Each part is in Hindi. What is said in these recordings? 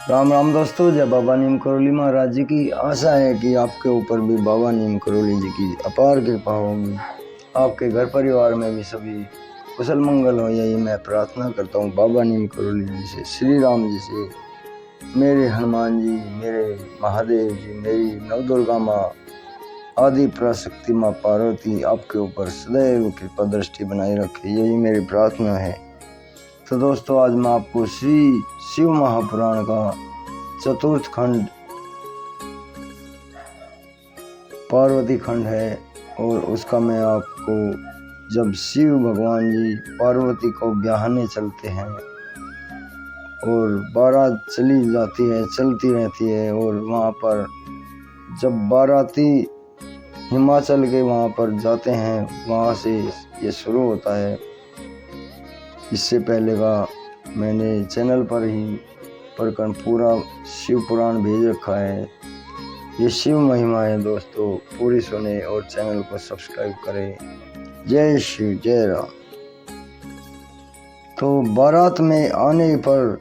राम राम दोस्तों, जय बाबा नीम करोली महाराज जी की। आशा है कि आपके ऊपर भी बाबा नीम करोली जी की अपार कृपा होगी। आपके घर परिवार में भी सभी कुशल मंगल हो, यही मैं प्रार्थना करता हूँ बाबा नीम करोली जी से, श्री राम जी से, मेरे हनुमान जी, मेरे महादेव जी, मेरी नवदुर्गा माँ, आदि पराशक्ति माँ पार्वती आपके ऊपर सदैव कृपा दृष्टि बनाए रखे, यही मेरी प्रार्थना है। तो दोस्तों, आज मैं आपको श्री शिव महापुराण का चतुर्थ खंड पार्वती खंड है, और उसका मैं आपको, जब शिव भगवान जी पार्वती को ब्याहने चलते हैं और बारात चली जाती है, चलती रहती है, और वहाँ पर जब बाराती हिमाचल के वहाँ पर जाते हैं, वहाँ से ये शुरू होता है। इससे पहले का मैंने चैनल पर ही पढ़कर पूरा शिव पुराण भेज रखा है। ये शिव महिमा है दोस्तों, पूरी सुने और चैनल को सब्सक्राइब करें। जय शिव, जय राम। तो बारात में आने पर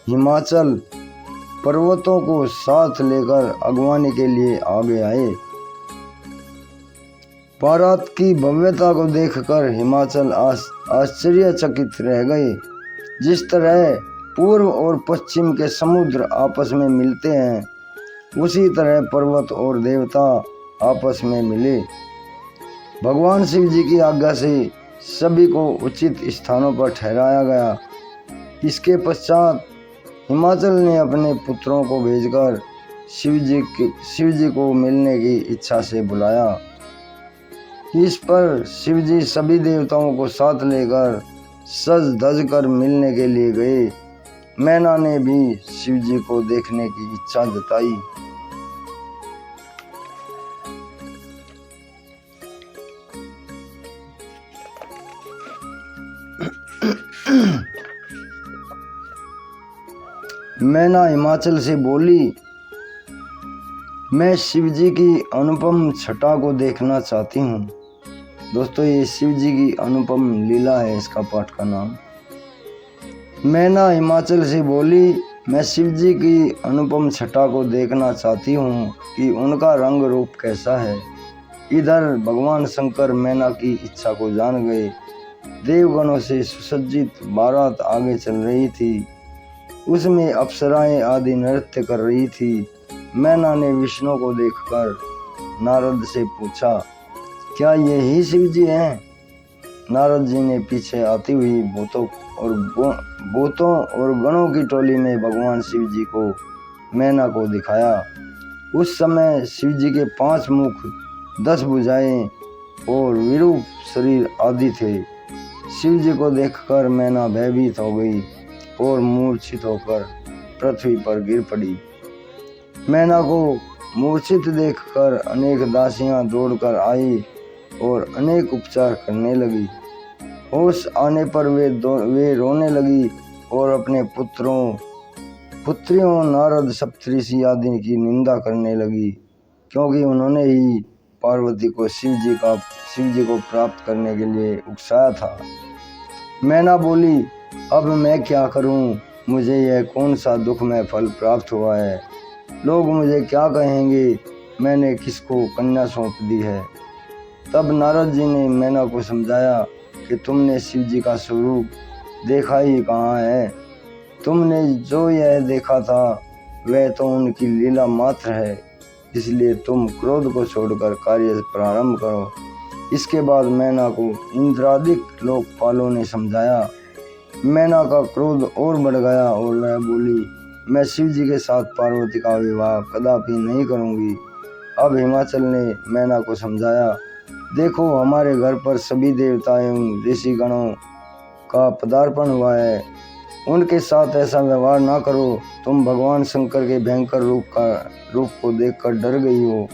हिमाचल पर्वतों को साथ लेकर अगवानी के लिए आगे आए। बारात की भव्यता को देखकर हिमाचल आश्चर्यचकित रह गए। जिस तरह पूर्व और पश्चिम के समुद्र आपस में मिलते हैं, उसी तरह पर्वत और देवता आपस में मिले। भगवान शिव जी की आज्ञा से सभी को उचित स्थानों पर ठहराया गया। इसके पश्चात हिमाचल ने अपने पुत्रों को भेजकर शिव जी को मिलने की इच्छा से बुलाया। इस पर शिव जी सभी देवताओं को साथ लेकर सज धज कर मिलने के लिए गए। मैना ने भी शिव जी को देखने की इच्छा जताई। मैना हिमाचल से बोली, मैं शिव जी की अनुपम छटा को देखना चाहती हूँ। दोस्तों, ये शिव जी की अनुपम लीला है, इसका पाठ का नाम। मैना हिमाचल से बोली, मैं शिव जी की अनुपम छटा को देखना चाहती हूँ कि उनका रंग रूप कैसा है। इधर भगवान शंकर मैना की इच्छा को जान गए। देवगणों से सुसज्जित बारात आगे चल रही थी। उसमें अप्सराएं आदि नृत्य कर रही थी। मैना ने विष्णु को देखकर नारद से पूछा, क्या यही शिव जी हैं? नारद जी ने पीछे आती हुई भूतों और गणों की टोली में भगवान शिव जी को मैना को दिखाया। उस समय शिव जी के 5 मुख, 10 भुजाएं और विरूप शरीर आदि थे। शिव जी को देखकर मैना भयभीत हो गई और मूर्छित होकर पृथ्वी पर गिर पड़ी। मैना को मूर्छित देखकर अनेक दासियां दौड़कर आई और अनेक उपचार करने लगी। होश आने पर वे रोने लगी और अपने पुत्रियों नारद, सप्तऋषि आदि की निंदा करने लगी, क्योंकि उन्होंने ही पार्वती को शिव जी को प्राप्त करने के लिए उकसाया था। मैना बोली, अब मैं क्या करूं? मुझे यह कौन सा दुखमय फल प्राप्त हुआ है? लोग मुझे क्या कहेंगे? मैंने किसको कन्या सौंप दी है? तब नारद जी ने मैना को समझाया कि तुमने शिव जी का स्वरूप देखा ही कहाँ है। तुमने जो यह देखा था वह तो उनकी लीला मात्र है, इसलिए तुम क्रोध को छोड़कर कार्य प्रारंभ करो। इसके बाद मैना को इंद्रादिक लोकपालों ने समझाया। मैना का क्रोध और बढ़ गया और वह बोली, मैं शिव जी के साथ पार्वती का विवाह कदापि नहीं करूंगी। अब हिमाचल ने मैना को समझाया, देखो हमारे घर पर सभी देवता एवं ऋषि गणों का पदार्पण हुआ है, उनके साथ ऐसा व्यवहार ना करो। तुम भगवान शंकर के भयंकर रूप को देखकर डर गई हो।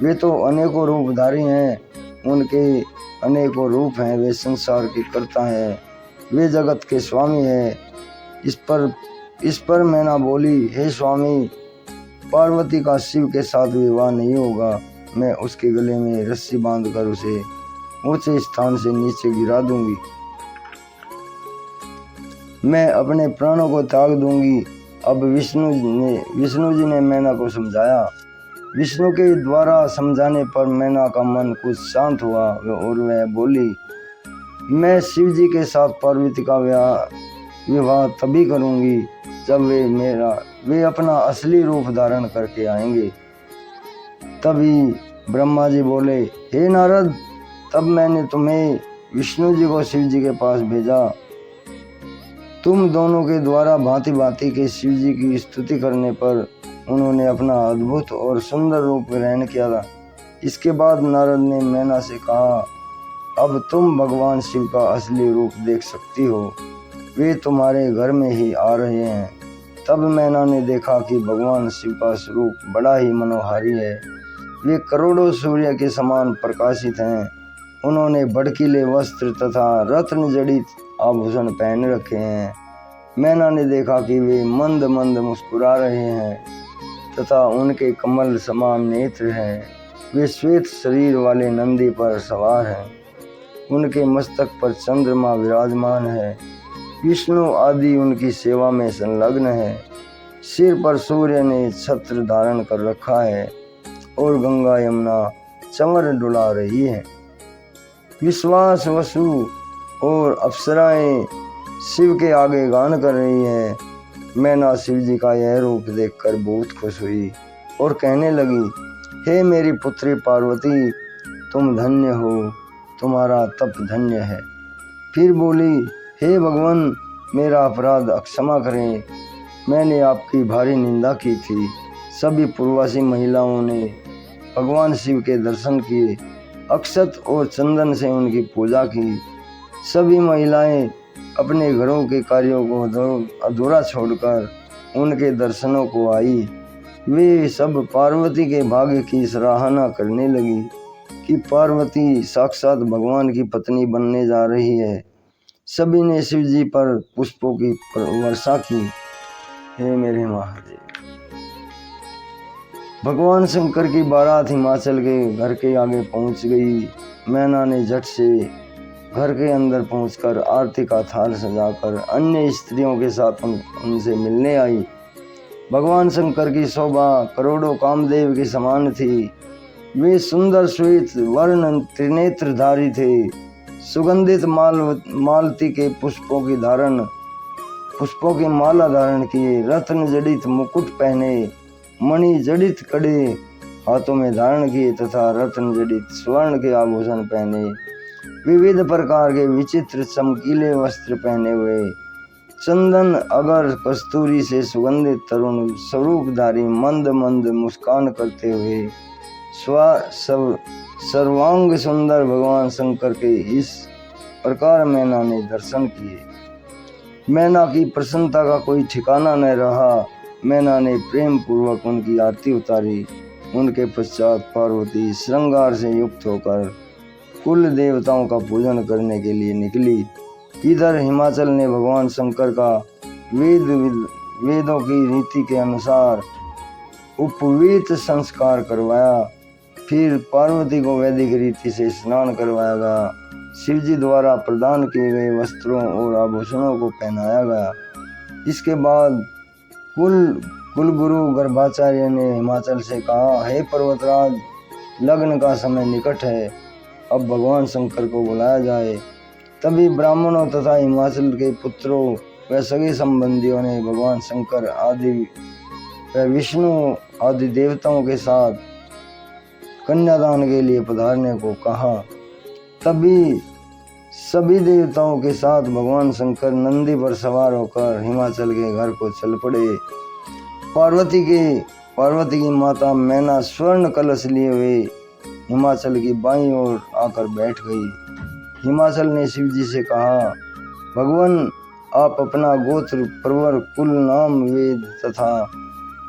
वे तो अनेकों रूपधारी हैं, उनके अनेकों रूप हैं। वे संसार के कर्ता हैं, वे जगत के स्वामी हैं। इस पर मैना बोली, हे स्वामी, पार्वती का शिव के साथ विवाह नहीं होगा। मैं उसके गले में रस्सी बांधकर उसे ऊंचे स्थान से नीचे गिरा दूंगी। मैं अपने प्राणों को त्याग दूंगी। अब विष्णु जी ने मैना को समझाया। विष्णु के द्वारा समझाने पर मैना का मन कुछ शांत हुआ और वह बोली, मैं शिव जी के साथ पार्वती का विवाह तभी करूंगी जब वे अपना असली रूप धारण करके आएंगे। तभी ब्रह्मा जी बोले, हे नारद, तब मैंने तुम्हें विष्णु जी को शिव जी के पास भेजा। तुम दोनों के द्वारा भांति भांति के शिव जी की स्तुति करने पर उन्होंने अपना अद्भुत और सुंदर रूप ग्रहण किया था। इसके बाद नारद ने मैना से कहा, अब तुम भगवान शिव का असली रूप देख सकती हो, वे तुम्हारे घर में ही आ रहे हैं। तब मैना ने देखा कि भगवान शिव का स्वरूप बड़ा ही मनोहारी है। वे करोड़ों सूर्य के समान प्रकाशित हैं। उन्होंने भड़कीले वस्त्र तथा रत्न जड़ित आभूषण पहन रखे हैं। मैना ने देखा कि वे मंद मंद मुस्कुरा रहे हैं तथा उनके कमल समान नेत्र हैं। वे श्वेत शरीर वाले नंदी पर सवार हैं। उनके मस्तक पर चंद्रमा विराजमान है। विष्णु आदि उनकी सेवा में संलग्न है। सिर पर सूर्य ने छत्र धारण कर रखा है और गंगा यमुना चंवर डुला रही है। विश्वास वसु और अप्सराएं शिव के आगे गान कर रही है। मैना शिव जी का यह रूप देखकर बहुत खुश हुई और कहने लगी, हे मेरी पुत्री पार्वती, तुम धन्य हो, तुम्हारा तप धन्य है। फिर बोली, हे भगवान, मेरा अपराध क्षमा करें, मैंने आपकी भारी निंदा की थी। सभी पूर्ववासी महिलाओं ने भगवान शिव के दर्शन किए, अक्षत और चंदन से उनकी पूजा की। सभी महिलाएं अपने घरों के कार्यों को अधूरा छोड़कर उनके दर्शनों को आई। वे सब पार्वती के भाग्य की सराहना करने लगी कि पार्वती साक्षात भगवान की पत्नी बनने जा रही है। सभी ने शिव जी पर पुष्पों की वर्षा की। हे मेरे महादेव, भगवान शंकर की बारात हिमाचल के घर के आगे पहुंच गई। मैना ने झट से घर के अंदर पहुंचकर आरती का थाल सजाकर अन्य स्त्रियों के साथ उनसे मिलने आई। भगवान शंकर की शोभा करोड़ों कामदेव के समान थी। वे सुंदर श्वेत वर्ण त्रिनेत्रधारी थे। सुगंधित मालती के पुष्पों की माला धारण किए, रत्न जड़ित मुकुट पहने, मणि जड़ित कड़े हाथों में धारण किए तथा रत्न जड़ित स्वर्ण के आभूषण पहने, विविध प्रकार के विचित्र चमकीले वस्त्र पहने हुए, चंदन अगर कस्तूरी से सुगंधित तरुण स्वरूपधारी मंद मंद मुस्कान करते हुए सर्वांग सुंदर भगवान शंकर के इस प्रकार मैना ने दर्शन किए। मैना की प्रसन्नता का कोई ठिकाना न रहा। मैना ने प्रेम पूर्वक उनकी आरती उतारी। उनके पश्चात पार्वती श्रृंगार से युक्त होकर कुल देवताओं का पूजन करने के लिए निकली। इधर हिमाचल ने भगवान शंकर का वेदों की रीति के अनुसार उपवीत संस्कार करवाया। फिर पार्वती को वैदिक रीति से स्नान करवाया गया। शिव जी द्वारा प्रदान किए गए वस्त्रों और आभूषणों को पहनाया गया। इसके बाद कुलगुरु गर्भाचार्य ने हिमाचल से कहा, हे पर्वतराज, लग्न का समय निकट है, अब भगवान शंकर को बुलाया जाए। तभी ब्राह्मणों तथा हिमाचल के पुत्रों व सगे संबंधियों ने भगवान शंकर आदि व विष्णु आदि देवताओं के साथ कन्यादान के लिए पधारने को कहा। तभी सभी देवताओं के साथ भगवान शंकर नंदी पर सवार होकर हिमाचल के घर को चल पड़े। पार्वती की माता मैना स्वर्ण कलश लिए हुए हिमाचल की बाईं ओर आकर बैठ गई। हिमाचल ने शिव जी से कहा, भगवान, आप अपना गोत्र, प्रवर, कुल, नाम, वेद तथा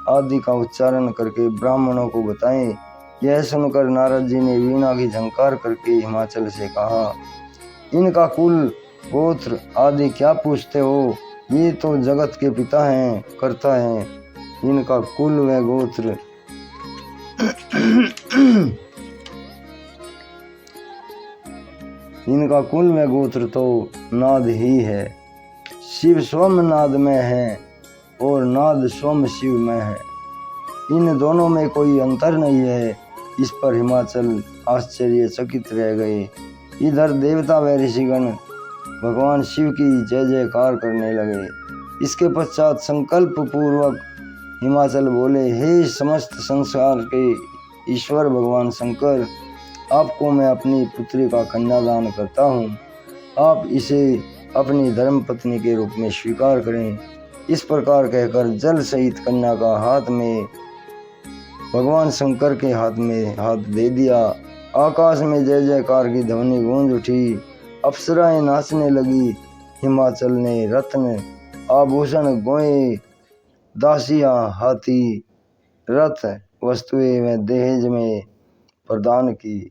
आदि का उच्चारण करके ब्राह्मणों को बताएं। यह सुनकर नारद जी ने वीणा की झंकार करके हिमाचल से कहा, इनका कुल, गोत्र आदि क्या पूछते हो? ये तो जगत के पिता हैं, कर्ता हैं। इनका कुल व गोत्र इनका कुल व गोत्र तो नाद ही है। शिव स्वयं नाद में है। और नाद सोम शिव में है। इन दोनों में कोई अंतर नहीं है। इस पर हिमाचल आश्चर्यचकित रह गए। इधर देवता व ऋषिगण भगवान शिव की जय जयकार करने लगे। इसके पश्चात संकल्प पूर्वक हिमाचल बोले, हे समस्त संसार के ईश्वर भगवान शंकर, आपको मैं अपनी पुत्री का कन्यादान करता हूँ। आप इसे अपनी धर्म पत्नी के रूप में स्वीकार करें। इस प्रकार कहकर जल सहित कन्या का हाथ में भगवान शंकर के हाथ में हाथ दे दिया। आकाश में जय जयकार की ध्वनि गूंज उठी। अप्सराएं नाचने लगी। हिमाचल ने रत्न आभूषण गोए दासियां हाथी रथ वस्तुएं में दहेज में प्रदान की।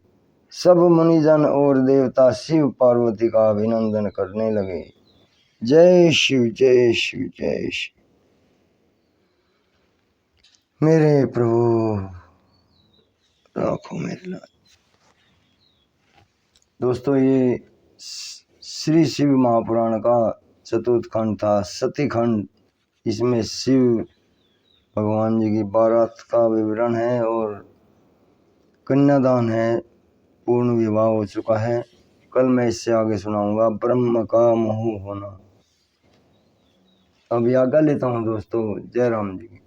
सब मुनिजन और देवता शिव पार्वती का अभिनंदन करने लगे। जय शिव जय शिव जय शिव। मेरे प्रभु राखो मेरे लाल। दोस्तों, ये श्री शिव महापुराण का चतुर्थ खंड था, सती खंड। इसमें शिव भगवान जी की बारात का विवरण है और कन्यादान है। पूर्ण विवाह हो चुका है। कल मैं इससे आगे सुनाऊंगा ब्रह्म का मोह होना। अब आज्ञा लेता हूँ दोस्तों। जय राम जी।